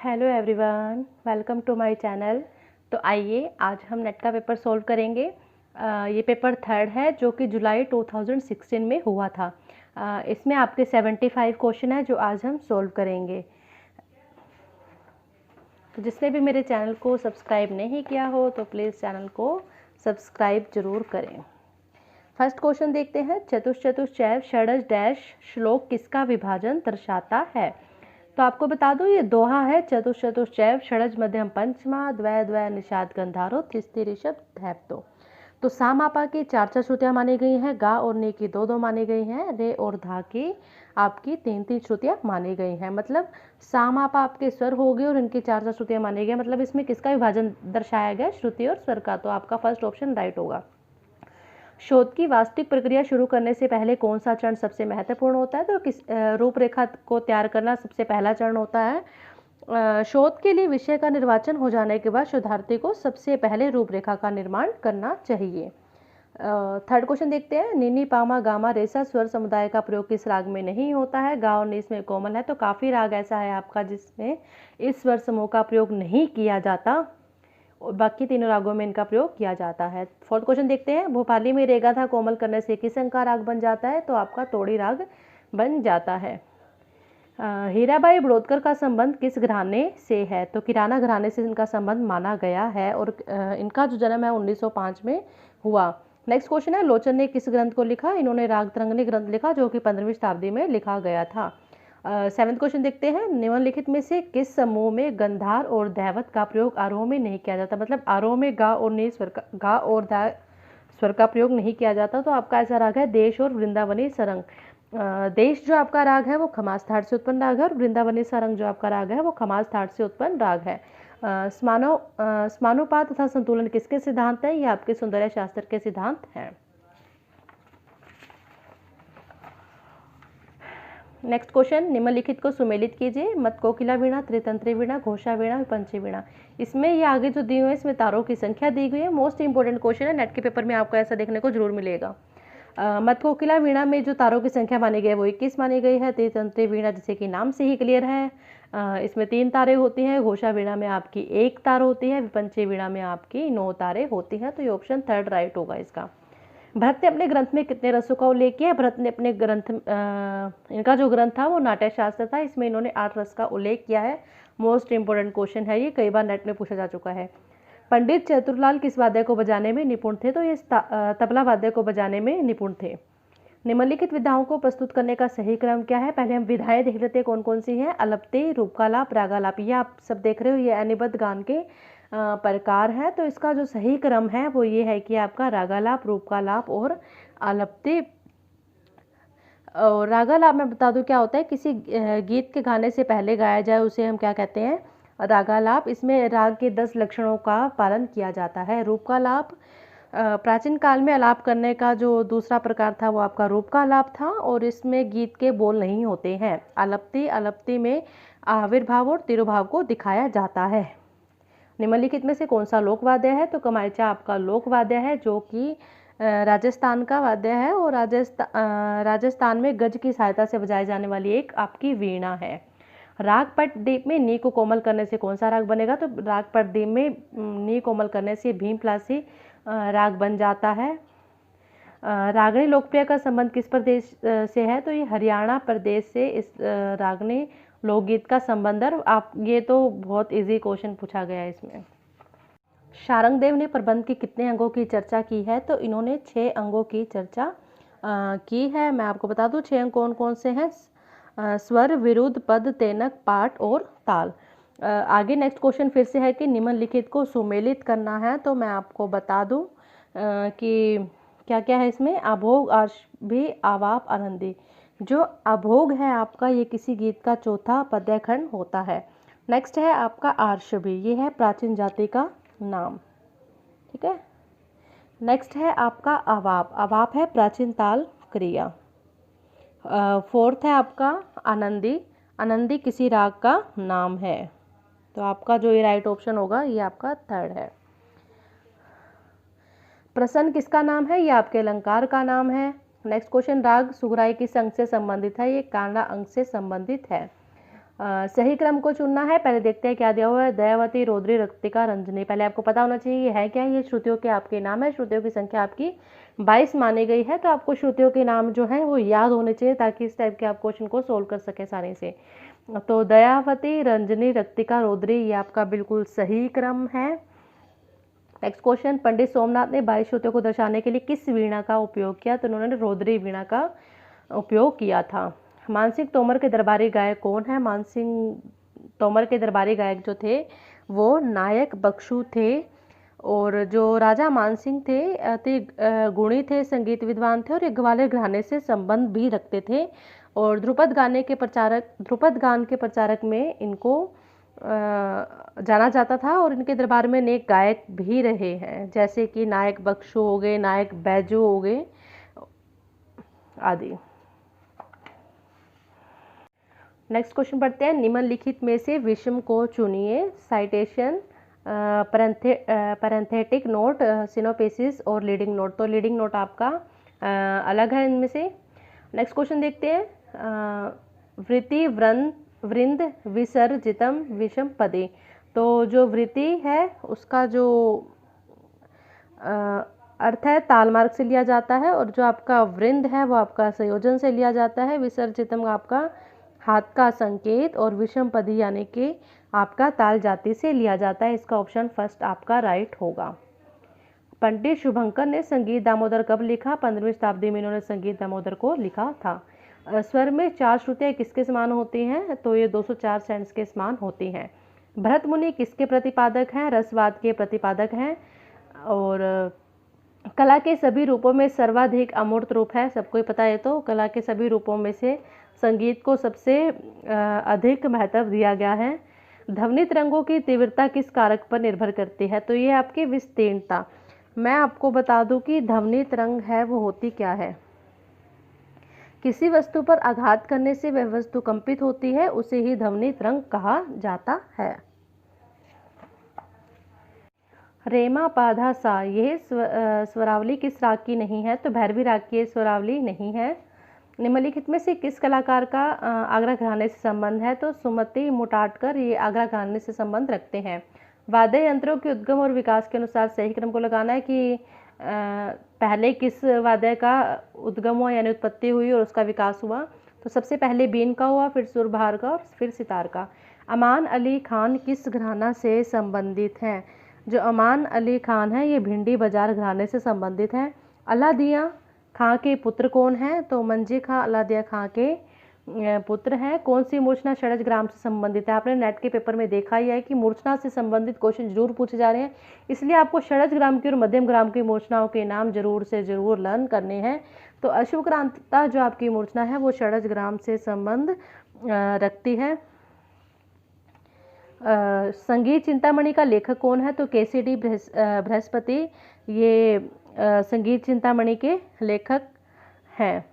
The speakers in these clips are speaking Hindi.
Hello everyone, welcome to my channel. तो आइए आज हम नेट का पेपर सॉल्व करेंगे। ये पेपर थर्ड है जो कि जुलाई 2016 में हुआ था। इसमें आपके 75 क्वेश्चन है जो आज हम सॉल्व करेंगे। तो जिसने भी मेरे चैनल को सब्सक्राइब नहीं किया हो तो प्लीज़ चैनल को सब्सक्राइब जरूर करें। फर्स्ट क्वेश्चन देखते हैं। चतुश्चतुश्चैव षडज डैश श्लोक किसका विभाजन दर्शाता है? तो आपको बता दूं ये दोहा है। चतुश्चतुश्चैव षडज मध्यम पंचमा द्वय द्वय निषाद गंधारो तिस्ति ऋषभ धैप्तो। तो सा मापा की चार चार श्रुतियां मानी गई हैं, गा और नी की दो दो मानी गई हैं, रे और धा की आपकी तीन तीन श्रुतियां मानी गई हैं। मतलब सा मापा आपके स्वर हो गए और इनकी चार चार श्रुतियां मानी गई। मतलब इसमें किसका विभाजन दर्शाया गया? श्रुति और स्वर का। तो आपका फर्स्ट ऑप्शन राइट होगा। शोध की वास्तविक प्रक्रिया शुरू करने से पहले कौन सा चरण सबसे महत्वपूर्ण होता है? तो किस रूपरेखा को तैयार करना सबसे पहला चरण होता है। शोध के लिए विषय का निर्वाचन हो जाने के बाद शोधार्थी को सबसे पहले रूपरेखा का निर्माण करना चाहिए। थर्ड क्वेश्चन देखते हैं। नीनी पामा गामा रेसा स्वर समुदाय का प्रयोग किस राग में नहीं होता है? गा और नी इसमें कोमल है। तो काफी राग ऐसा है आपका जिसमें इस स्वर समूह का प्रयोग नहीं किया जाता और बाकी तीनों रागों में इनका प्रयोग किया जाता है। फोर्थ क्वेश्चन देखते हैं। भोपाली में रेगा था कोमल करने से किस अंग का राग बन जाता है? तो आपका तोड़ी राग बन जाता है। हीराबाई बड़ौदकर का संबंध किस घराने से है? तो किराना घराने से इनका संबंध माना गया है और इनका जो जन्म है 1905 में हुआ। नेक्स्ट क्वेश्चन है। लोचन ने किस ग्रंथ को लिखा? इन्होंने राग तरंगिणी ग्रंथ लिखा जो कि 15वीं शताब्दी में लिखा गया था। सेवंथ क्वेश्चन देखते हैं। निम्नलिखित में से किस समूह में गंधार और दैवत का प्रयोग आरोह में नहीं किया जाता? मतलब आरोह में गा और नी स्वर का, गा और धा स्वर का प्रयोग नहीं किया जाता। तो आपका ऐसा राग है देश और वृंदावनी सरंग। देश जो आपका राग है वो खमास थाट से उत्पन्न राग है और वृंदावनी सरंग जो आपका राग है वो खमास थाट से उत्पन्न राग है। समानुपात तथा संतुलन किसके सिद्धांत है? ये आपके सौंदर्य शास्त्र के सिद्धांत हैं। Next question. निम्नलिखित को सुमेलित कीजिए। मत कोकिला वीणा, त्रितंत्री वीणा, घोषा वीणा, विपंची वीणा। इसमें ये आगे जो दी हुई है इसमें तारों की संख्या दी गई है। मोस्ट इंपोर्टेंट क्वेश्चन है, नेट के पेपर में आपको ऐसा देखने को जरूर मिलेगा। मत कोकिला वीणा में जो तारों की संख्या मानी गई है वो 21 मानी गई है। त्रितंत्री वीणा जैसे कि नाम से ही क्लियर है, इसमें 3 तारे होती हैं। घोषा वीणा में आपकी 1 तार होती है। विपंची वीणा में आपकी 9 तारे होती हैं। तो ये ऑप्शन थर्ड राइट होगा इसका। भरत ने अपने ग्रंथ में कितने रसों का उल्लेख किया? भरत ने अपने ग्रंथ इनका जो ग्रंथ था वो नाट्य शास्त्र था, इसमें इन्होंने 8 रस का उल्लेख किया है। मोस्ट इंपोर्टेंट क्वेश्चन है ये, कई बार नेट में पूछा जा चुका है। पंडित चतुरलाल किस वाद्य को बजाने में निपुण थे? तो ये तबला वाद्य को बजाने में निपुण थे। निम्नलिखित विधाओं को प्रस्तुत करने का सही क्रम क्या है? पहले हम विधाएं देख लेते हैं कौन कौन सी हैं। अलप्ति, रूपकालाप, रागालाप। ये आप सब देख रहे हो, ये अनिबद्ध गान के प्रकार है। तो इसका जो सही क्रम है वो ये है कि आपका रागालाप, रूपकालाप और अलप्ति। और रागालाप में बता दूं क्या होता है, किसी गीत के गाने से पहले गाया जाए उसे हम क्या कहते हैं? रागालाप। इसमें राग के 10 लक्षणों का पालन किया जाता है। रूपकालाप प्राचीन काल में आलाप करने का जो दूसरा प्रकार था वो आपका रूपकालाप था और इसमें गीत के बोल नहीं होते हैं। अलप्ति में आविर्भाव और तिरुभाव को दिखाया जाता है। निम्नलिखित में से कौन सा लोक वाद्य है? तो कमाइचा आपका लोक वाद्य है जो कि राजस्थान का वाद्य है और राजस्थान में गज की सहायता से बजाई जाने वाली एक आपकी वीणा है। राग पटदीप में नी को कोमल करने से कौन सा राग बनेगा? तो राग पटदीप में नी कोमल करने से भीमप्लासी राग बन जाता है। रागनी लोकप्रिय का संबंध किस प्रदेश से है? तो ये हरियाणा प्रदेश से इस रागनी लोकगीत का संबंध है। आप ये तो बहुत इजी क्वेश्चन पूछा गया है इसमें। शारंगदेव ने प्रबंध के कितने अंगों की चर्चा की है? तो इन्होंने 6 अंगों की चर्चा की है। मैं आपको बता दूं 6 अंग कौन कौन से हैं। स्वर, विरुद्ध, पद, तेनक, पाठ और ताल। आगे नेक्स्ट क्वेश्चन फिर से है कि निम्नलिखित को सुमेलित करना है। तो मैं आपको बता दूं कि क्या क्या है इसमें। अभोग, आर्ष भी, आवाप, आनंदी। जो अभोग है आपका ये किसी गीत का चौथा पद्यखंड होता है। नेक्स्ट है आपका आर्ष भी, ये है प्राचीन जाति का नाम। ठीक है। नेक्स्ट है आपका अवाप। अवाप है प्राचीन ताल क्रिया। फोर्थ है आपका आनंदी। आनंदी किसी राग का नाम है। तो आपका जो ये राइट ऑप्शन होगा ये आपका थर्ड है। प्रसन्न किसका नाम है? ये आपके अलंकार का नाम है। Next question. राग सुगराई किस अंग से संबंधित है? ये कांडा अंग से संबंधित है। सही क्रम को चुनना है। पहले देखते हैं क्या दिया हुआ है। दयावती, रौद्री, रक्तिका, रंजनी। पहले आपको पता होना चाहिए ये है क्या। ये श्रुतियों के आपके नाम है। श्रुतियों की संख्या आपकी 22 मानी गई है, तो आपको श्रुतियों के नाम जो है वो याद होने चाहिए ताकि इस टाइप के आप क्वेश्चन को सोल्व कर सके आसानी से। तो दयावती, रंजनी, रक्तिका, रौद्री, ये आपका बिल्कुल सही क्रम है। नेक्स्ट क्वेश्चन, पंडित सोमनाथ ने 22 श्रुतियों को दर्शाने के लिए किस वीणा का उपयोग किया। तो उन्होंने रौद्री वीणा का उपयोग किया था। मानसिंह तोमर के दरबारी गायक कौन है। मानसिंह तोमर के दरबारी गायक जो थे वो नायक बख्शू थे। और जो राजा मानसिंह थे अति गुणी थे, संगीत विद्वान थे और एक ग्वालियर घराने से संबंध भी रखते थे। और ध्रुपद गान के प्रचारक में इनको जाना जाता था और इनके दरबार में अनेक गायक भी रहे हैं, जैसे कि नायक बख्शू हो गए, नायक बैजू हो गए आदि। नेक्स्ट क्वेश्चन पढ़ते हैं। निम्नलिखित में से विषम को चुनिए। साइटेशन, पैरेंथेटिक नोट, सिनोपेसिस और लीडिंग नोट। तो लीडिंग नोट आपका अलग है इनमें से। नेक्स्ट क्वेश्चन देखते हैं। वृत्ति, वृंद, विसर्जितम, विषम पदे। तो जो वृत्ति है उसका जो अर्थ है ताल मार्ग से लिया जाता है, और जो आपका वृंद है वो आपका संयोजन से लिया जाता है। विसर्जितम आपका हाथ का संकेत, और विषम पदी यानी कि आपका ताल जाति से लिया जाता है। इसका ऑप्शन फर्स्ट आपका राइट होगा। पंडित शुभंकर ने संगीत दामोदर कब लिखा। 15वीं शताब्दी में इन्होंने संगीत दामोदर को लिखा था। स्वर में 4 श्रुतियाँ किसके समान होती हैं। तो ये 204 सेंट्स के समान होती हैं। भरत मुनि किसके प्रतिपादक हैं। रसवाद के प्रतिपादक हैं। और कला के सभी रूपों में सर्वाधिक अमूर्त रूप है, सबको ही पता है। तो कला के सभी रूपों में से संगीत को सबसे अधिक महत्व दिया गया है। ध्वनि तरंगों की तीव्रता किस कारक पर निर्भर करती है। तो ये आपकी विस्तीर्णता। मैं आपको बता दूं कि ध्वनि तरंग है वो होती क्या है। किसी वस्तु पर आघात करने से वह वस्तु कंपित होती है, उसे ही ध्वनि तरंग कहा जाता है। रेमा, पाधा, सा, यह स्वरावली किस राग की नहीं है। तो भैरवी राग की स्वरावली नहीं है। निम्नलिखित में से किस कलाकार का आगरा घराने से संबंध है। तो सुमति मुटाटकर ये आगरा घराने से संबंध रखते हैं। वाद्य यंत्रों के उद्गम और विकास के अनुसार सही क्रम को लगाना है कि पहले किस वाद्य का उद्गम हुआ यानी उत्पत्ति हुई और उसका विकास हुआ। तो सबसे पहले बीन का हुआ, फिर सुरबहार का और फिर सितार का। अमान अली खान किस घराना से संबंधित हैं। जो अमान अली खान है ये भिंडी बाजार घराने से संबंधित हैं। अलादिया खां के पुत्र कौन हैं। तो मंजी खां अलादिया खां के पुत्र हैं। कौन सी मूर्छना षडज ग्राम से संबंधित है। आपने नेट के पेपर में देखा ही है कि मूर्छना से संबंधित क्वेश्चन जरूर पूछे जा रहे हैं, इसलिए आपको षडज ग्राम की और मध्यम ग्राम की मूर्छनाओं के नाम जरूर से जरूर लर्न करने हैं। तो अश्वक्रांता जो आपकी मूर्छना है वो षडज ग्राम से संबंध रखती है। संगीत चिंतामणि का लेखक कौन है। तो केसीडी बृहस्पति ये संगीत चिंतामणि के लेखक हैं।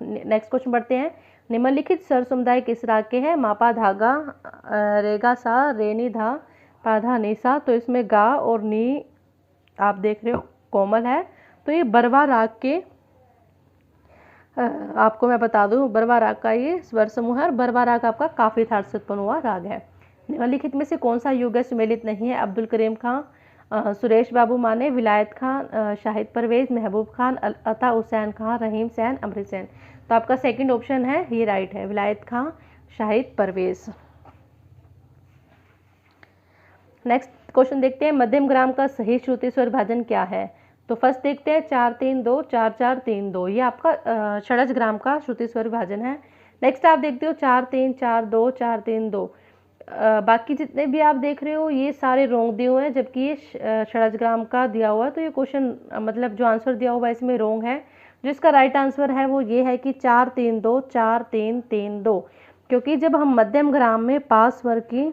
नेक्स्ट क्वेश्चन पढ़ते हैं। निम्नलिखित स्वर समुदाय किस राग के हैं। मापा, धागा, रेगा, सा, रेनी, धा, पाधा, निसा। तो इसमें गा और नी आप देख रहे हो कोमल है, तो ये बरवा राग के आपको मैं बता दूं बरवा राग का ये स्वर समूह है। और बरवा राग आपका काफी थाट से उत्पन्न हुआ राग है। निम्नलिखित में से कौन सा युग सुमेलित नहीं है। अब्दुल करीम खां, सुरेश बाबू माने, विलायत खां, शाहिद परवेज, महबूब खान, अता हुसैन खां, रहीम सैन, अमृत सैन। तो आपका सेकंड ऑप्शन है ये राइट है, विलायत खां, शाहिद परवेज। नेक्स्ट क्वेश्चन देखते हैं। मध्यम ग्राम का सही श्रुति स्वर भाजन क्या है। तो फर्स्ट देखते हैं 4-3-2, 4-4-3-2, ये आपका षडज ग्राम का श्रुति स्वर भाजन है। नेक्स्ट आप देखते हो 4-3-4-2, 4-3-2। बाकी जितने भी आप देख रहे हो ये सारे रोंग दिए हुए हैं, जबकि ये षडज ग्राम का दिया हुआ है। तो ये क्वेश्चन मतलब जो आंसर दिया हुआ है इसमें रोंग है। जो इसका राइट आंसर है वो ये है कि 4-3-2, 4-3-3-2, क्योंकि जब हम मध्यम ग्राम में पास स्वर की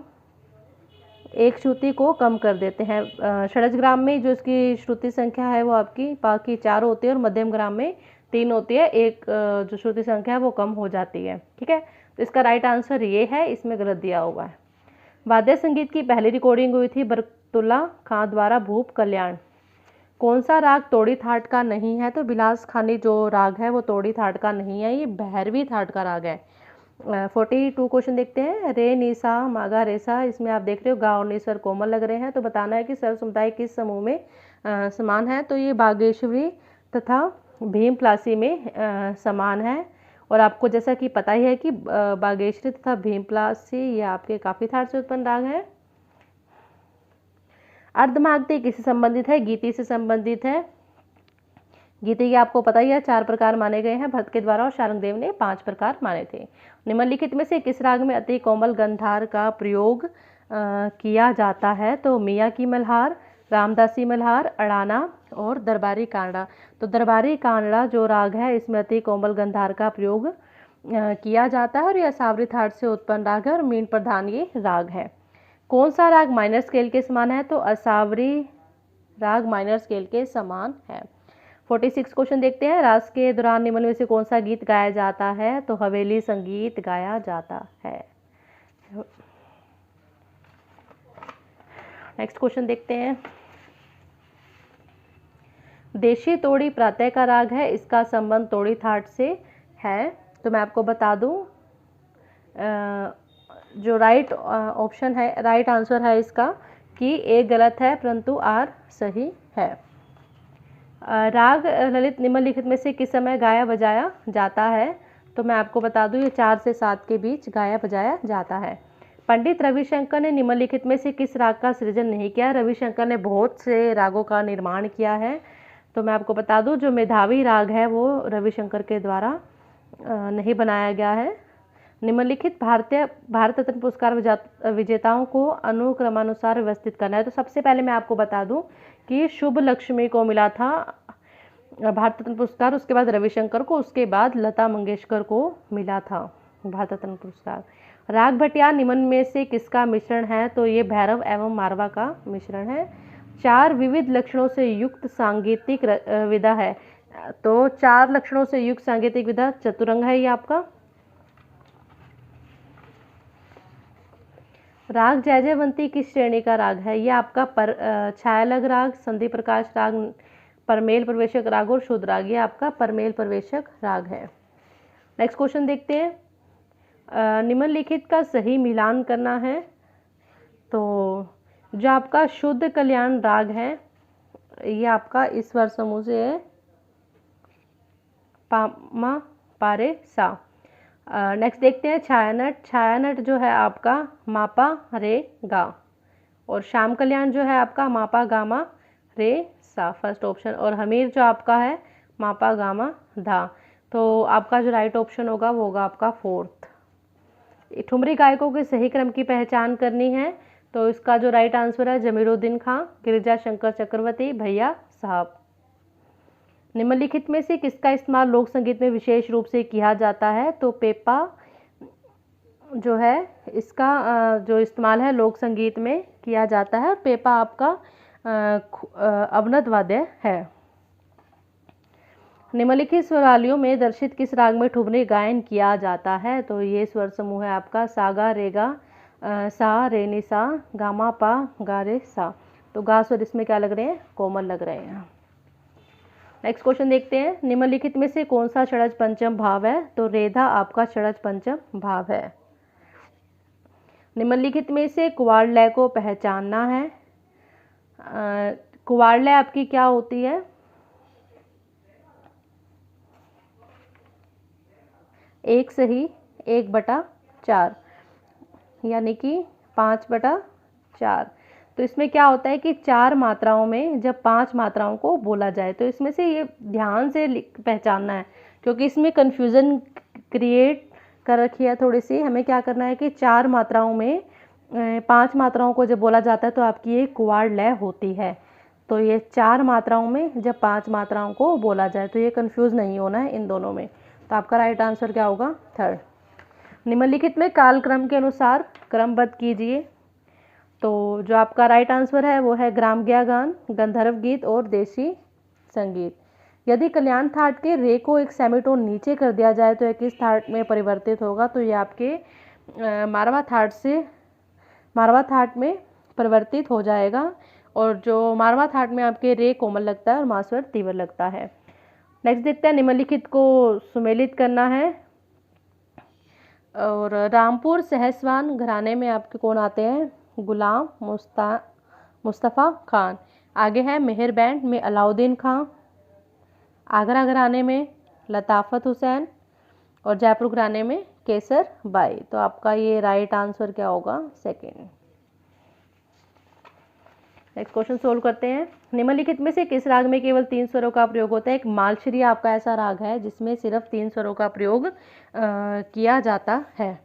एक श्रुति को कम कर देते हैं, षडज ग्राम में जो इसकी श्रुति संख्या है वो आपकी पा की 4 होती है और मध्यम ग्राम में 3 होती है, एक जो श्रुति संख्या है वो कम हो जाती है। ठीक है, तो इसका राइट आंसर ये है, इसमें गलत दिया हुआ है। वाद्य संगीत की पहली रिकॉर्डिंग हुई थी बरकतुल्ला खां द्वारा भूप कल्याण। कौन सा राग तोड़ी थाट का नहीं है। तो बिलास खानी जो राग है वो तोड़ी थाट का नहीं है, ये भैरवी थाट का राग है। 42 क्वेश्चन देखते हैं। रे नीसा मागा रेसा, इसमें आप देख रहे हो गा और नी स्वर कोमल लग रहे हैं, तो बताना है कि स्वर समुदाय किस समूह में समान है। तो ये बागेश्वरी तथा भीमप्लासी में समान है। और आपको जैसा कि पता ही है कि बागेश्वरी तथा भीमप्लासी ये आपके काफी थाट से उत्पन्न राग है। अर्धमागधी किससे संबंधित है? गीति से संबंधित है। गीति के आपको पता ही है 4 प्रकार माने गए हैं भरत के द्वारा, और शारंगदेव ने 5 प्रकार माने थे। निम्नलिखित में से किस राग में अति कोमल गंधार का प्रयोग किया जाता है? तो मियाँ की मल्हार, रामदासी मल्हार, अड़ाना और दरबारी कांगड़ा। तो दरबारी कांगड़ा जो राग है इसमें अति कोमल गंधार का प्रयोग किया जाता है, और यह सावरी थाट से उत्पन्न राग है और मीन प्रधान ये राग है। कौन सा राग माइनर स्केल के समान है? तो असावरी राग माइनर स्केल के समान है। 46 क्वेश्चन देखते हैं। रास के दौरान निम्न में से कौन सा गीत गाया जाता है? तो हवेली संगीत गाया जाता है। नेक्स्ट क्वेश्चन देखते हैं। देशी तोड़ी प्रातः का राग है, इसका संबंध तोड़ी थाट से है। तो मैं आपको बता दूं, जो राइट ऑप्शन है, राइट आंसर है इसका कि ए गलत है परंतु आर सही है। राग ललित निम्नलिखित में से किस समय गाया बजाया जाता है? तो मैं आपको बता दूं ये 4 से 7 के बीच गाया बजाया जाता है। पंडित रविशंकर ने निम्नलिखित में से किस राग का सृजन नहीं किया? रविशंकर ने बहुत से रागों का निर्माण किया है। तो मैं आपको बता दूं जो मेधावी राग है वो रविशंकर के द्वारा नहीं बनाया गया है। निम्नलिखित भारत रत्न पुरस्कार विजेताओं को अनुक्रमानुसार व्यवस्थित करना है। तो सबसे पहले मैं आपको बता दूं कि शुभ लक्ष्मी को मिला था भारत रत्न पुरस्कार, उसके बाद रविशंकर को, उसके बाद लता मंगेशकर को मिला था भारत रत्न पुरस्कार। राग भटिया निम्न में से किसका मिश्रण है? तो ये भैरव एवं मारवा का मिश्रण है। 4 विविध लक्षणों से युक्त सांगीतिक विधा है। तो 4 लक्षणों से युक्त सांगीतिक विधा चतुरंग है ये आपका। राग जयजयवंती किस श्रेणी का राग है? ये आपका छायालग राग, संधि प्रकाश राग, परमेल प्रवेशक राग और शुद्ध राग, ये आपका परमेल प्रवेशक राग है। नेक्स्ट क्वेश्चन देखते हैं। निम्नलिखित का सही मिलान करना है। तो जो आपका शुद्ध कल्याण राग है ये आपका इस स्वर समूह से है, पामा पारे सा। नेक्स्ट देखते हैं छायानट। छायानट जो है आपका मापा रे गा, और श्याम कल्याण जो है आपका मापा गामा रे सा, फर्स्ट ऑप्शन। और हमीर जो आपका है मापा गामा धा। तो आपका जो राइट ऑप्शन होगा वो होगा आपका 4th। ठुमरी गायकों के सही क्रम की पहचान करनी है। तो इसका जो राइट आंसर है जमीरुद्दीन खां, गिरिजा शंकर चक्रवर्ती, भैया साहब। निम्नलिखित में से किसका इस्तेमाल लोक संगीत में विशेष रूप से किया जाता है? तो पेपा जो है इसका जो इस्तेमाल है लोक संगीत में किया जाता है, और पेपा आपका अवनद वाद्य है। निम्नलिखित स्वरालियों में दर्शित किस राग में ठुमरी गायन किया जाता है? तो ये स्वर समूह है आपका सागा रेगा, सा रे नि सा, गामा पा गा रे सा। तो गा स्वर इसमें क्या लग रहे हैं? कोमल लग रहे हैं। नेक्स्ट क्वेश्चन देखते हैं। निम्नलिखित में से कौन सा षडज पंचम भाव है? तो रेधा आपका षडज पंचम भाव है। निम्नलिखित में से कुवाड़ लय को पहचानना है। कुवाड़ लय आपकी क्या होती है? एक सही 1/4, यानी कि 5/4। तो इसमें क्या होता है कि 4 मात्राओं में जब 5 मात्राओं को बोला जाए, तो इसमें से ये ध्यान से पहचानना है, क्योंकि इसमें कन्फ्यूज़न क्रिएट कर रखी है थोड़ी सी। हमें क्या करना है कि 4 मात्राओं में 5 मात्राओं को जब बोला जाता है तो आपकी ये कुवाड़ लय होती है। तो ये 4 मात्राओं में जब 5 मात्राओं को बोला जाए, तो ये कन्फ्यूज़ नहीं होना है इन दोनों में। तो आपका राइट आंसर क्या होगा? 3rd। निम्नलिखित में कालक्रम के अनुसार क्रमबद्ध कीजिए। तो जो आपका राइट आंसर है वो है ग्राम्या गान, गंधर्व गीत और देसी संगीत। यदि कल्याण थाट के रे को एक सेमीटोन नीचे कर दिया जाए तो यह किस थाट में परिवर्तित होगा? तो ये आपके मारवा थाट में परिवर्तित हो जाएगा, और जो मारवा थाट में आपके रे कोमल लगता है और मास्वर तीव्र लगता है। नेक्स्ट देखते हैं। निम्नलिखित को सुमेलित करना है। और रामपुर सहसवान घराने में आपके कौन आते हैं? गुलाम मुस्तफ़ा खान। आगे है मेहर बैंड में अलाउद्दीन खां। आगरा घराने में लताफ़त हुसैन और जयपुर घराने में केसर बाई। तो आपका ये राइट आंसर क्या होगा? सेकंड। नेक्स्ट क्वेश्चन सोल्व करते हैं। निम्नलिखित में से किस राग में केवल 3 स्वरों का प्रयोग होता है? एक मालश्री आपका ऐसा राग है जिसमें सिर्फ 3 स्वरों का प्रयोग किया जाता है।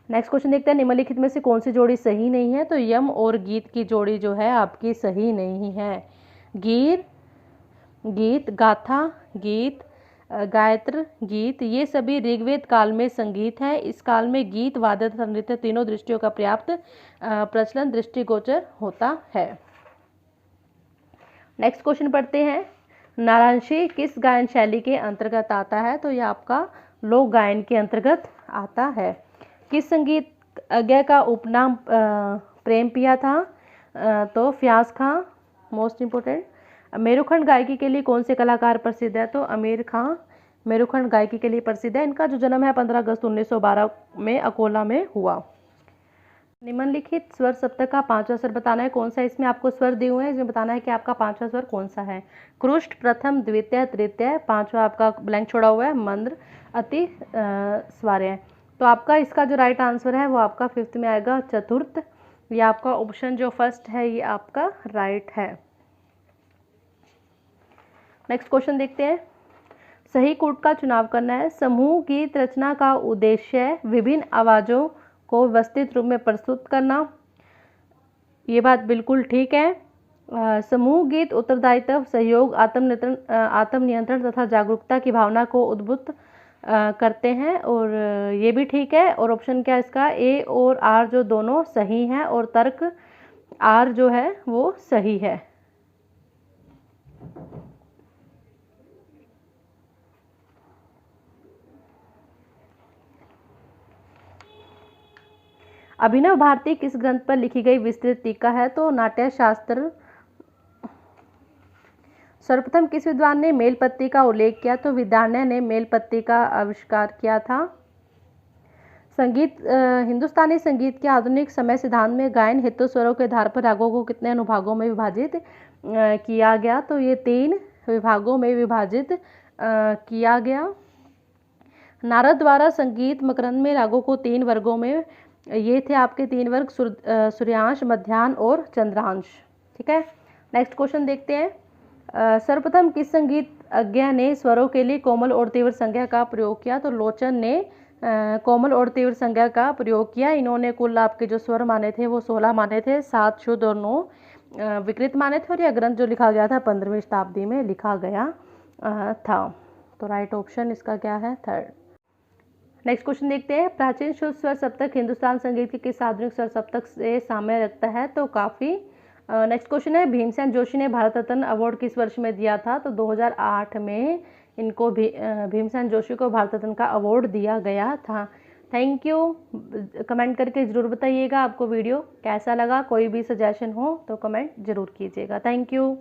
नेक्स्ट क्वेश्चन देखते हैं। निम्नलिखित में से कौन सी जोड़ी सही नहीं है? तो यम और गीत की जोड़ी जो है आपकी सही नहीं है। गीत, गाथा गीत, गायत्र गीत, ये सभी ऋग्वेद काल में संगीत है। इस काल में गीत, वाद्य तथा नृत्य तीनों दृष्टियों का पर्याप्त प्रचलन दृष्टिगोचर होता है। नेक्स्ट क्वेश्चन पढ़ते हैं। नारायणशी किस गायन शैली के अंतर्गत आता है? तो यह आपका लोक गायन के अंतर्गत आता है। किस संगीतज्ञ का उपनाम प्रेम पिया था? तो फ्याज खां मोस्ट इम्पोर्टेंट। मेरुखंड गायकी के लिए कौन से कलाकार प्रसिद्ध है? तो आमिर खां मेरुखंड गायकी के लिए प्रसिद्ध है। इनका जो जन्म है 15 अगस्त 1912 में अकोला में हुआ। निम्नलिखित स्वर सप्तक का 5वां स्वर बताना है। कौन सा? इसमें आपको स्वर दिए हुए हैं, इसमें बताना है कि आपका 5वां स्वर कौन सा है। क्रुष्ट, प्रथम, द्वितीय, तृतीय, 5वां आपका ब्लैंक छोड़ा हुआ है मंद्र, अति, स्वार्य। तो आपका इसका जो राइट आंसर है वो आपका 5th में आएगा चतुर्थ। ये आपका ऑप्शन जो फर्स्ट है ये आपका राइट है। नेक्स्ट क्वेश्चन देखते हैं। सही कूट का चुनाव करना है। समूह गीत रचना का उद्देश्य विभिन्न आवाज़ों को व्यवस्थित रूप में प्रस्तुत करना। ये बात बिल्कुल ठीक है। समूह गीत उत्तरदायित्व, सहयोग, आत्मनियंत्रण तथा जागरूकता की भावना को उद्बुद्ध करते हैं और ये भी ठीक है। और ऑप्शन क्या है इसका? ए और आर जो दोनों सही हैं और तर्क आर जो है वो सही है। अभिनव भारती किस ग्रंथ पर लिखी गई विस्तृत टीका है? तो नाट्य शास्त्र। सर्वप्रथम किस विद्वान ने मेलपत्ती का उल्लेख किया? तो विद्यारण्य ने मेलपत्ती का आविष्कार किया था। संगीत हिंदुस्तानी संगीत के आधुनिक समय सिद्धांत में गायन हेतु स्वरों के आधार पर रागों को कितने अनुभागों में विभाजित किया गया? तो ये 3 विभागों में विभाजित किया गया। नारद द्वारा संगीत मकरंद में रागों को 3 वर्गों में, ये थे आपके 3 वर्ग, सूर्यांश, मध्याह्न और चंद्रांश। ठीक है। नेक्स्ट क्वेश्चन देखते हैं। सर्वप्रथम किस संगीतज्ञ ने स्वरों के लिए कोमल और तीव्र संज्ञा का प्रयोग किया? तो लोचन ने कोमल और तीव्र संज्ञा का प्रयोग किया। इन्होंने कुल आपके जो स्वर माने थे वो 16 माने थे, 7 शुद्ध और 9 विकृत माने थे। और यह ग्रंथ जो लिखा गया था 15वीं शताब्दी में लिखा गया था। तो राइट ऑप्शन इसका क्या है? 3rd। नेक्स्ट क्वेश्चन देखते हैं। प्राचीन शुद्ध स्वर सप्तक हिंदुस्तान संगीत के किस आधुनिक स्वर सप्तक से साम्य रखता है? तो काफ़ी। नेक्स्ट क्वेश्चन है। भीमसेन जोशी ने भारत रत्न अवार्ड किस वर्ष में दिया था? तो 2008 में इनको भीमसेन जोशी को भारत रत्न का अवार्ड दिया गया था। Thank you. कमेंट करके ज़रूर बताइएगा आपको वीडियो कैसा लगा। कोई भी सजेशन हो तो कमेंट ज़रूर कीजिएगा। Thank you.